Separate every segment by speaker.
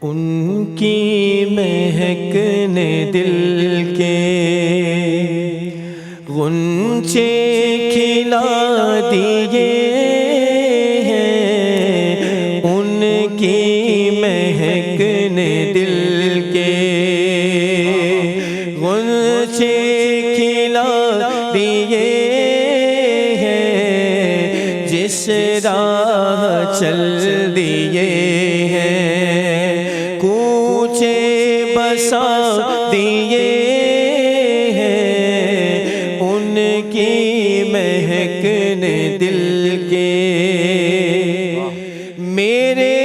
Speaker 1: ان کی مہک نے دل کے غنچے کھلا دیے ہیں، ان کی مہک نے دل کے غنچے کھلا دیے ہیں، جس راہ چل دیے ہیں کوچے بسا دیے ہیں، ان کی مہک نے دل کے میرے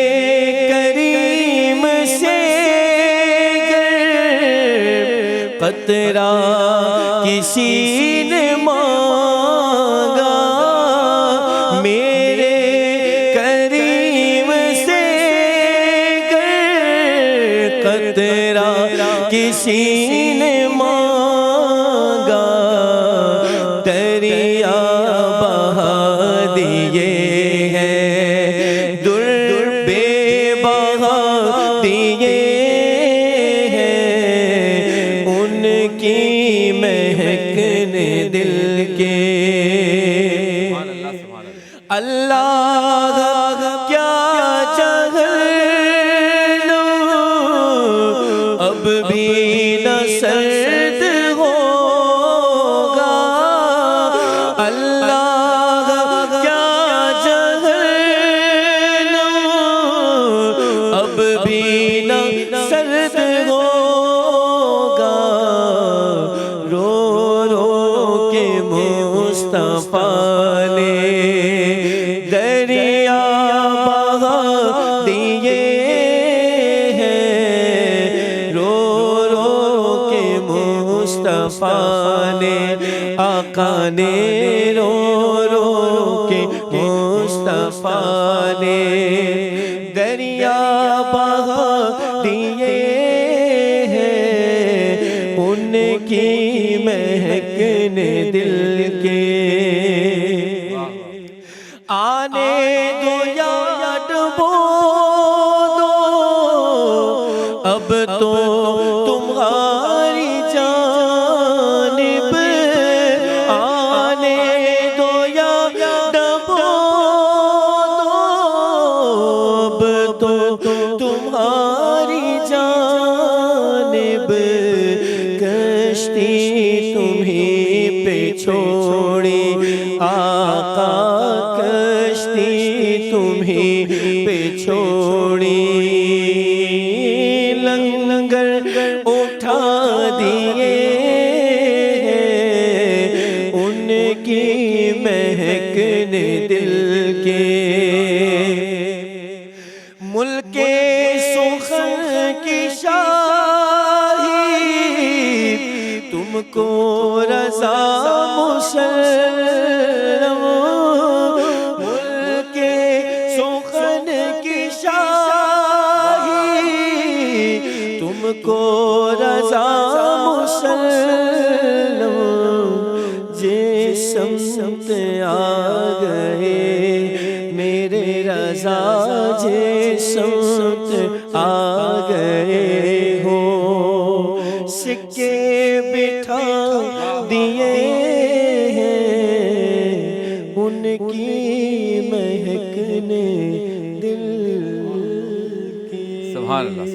Speaker 1: کریم سے گر قطرہ کسی نے مانگا، میرے کریم سے گر قطرہ کسی نے مانگا، دریا بہا دیے ہیں، در بے بہا دیے ہیں، ان کی مہک نے دل کے اللہ کیا چاہ لوں اب بھی نہ سرد ہوگا، اللہ کیا چاہ لوں اب بھی نہ سرد ہوگا، رو رو کے مصطفیٰ نے دریا بہا دیے ہیں، رو رو کے مصطفیٰ نے آقا نے رو رو کے مصطفیٰ نے دریا بہا دیے ہیں، ان کی مہک نے دل کے آنے دو یا ڈبو دو اب تو تمہاری جانب، آنے دو یا ڈبو دو اب تو تمہاری جانب، کشتی تمہیں پہ چھوڑی آقا، کشتی تمہیں پہ چھوڑی، لنگر اٹھا دیے ہیں، ان کی مہک نے دل کے ملک سخن کی شاہی تم کو رضا مسلم، ملک سخن کی شاہی تم کو رضا مسلم، جس سمت آ گئے میرے رضا، جس سمت آ گئے ہو، سکے بٹھا دیے ہیں، ان کی مہک نے دل کی۔
Speaker 2: سبحان اللہ۔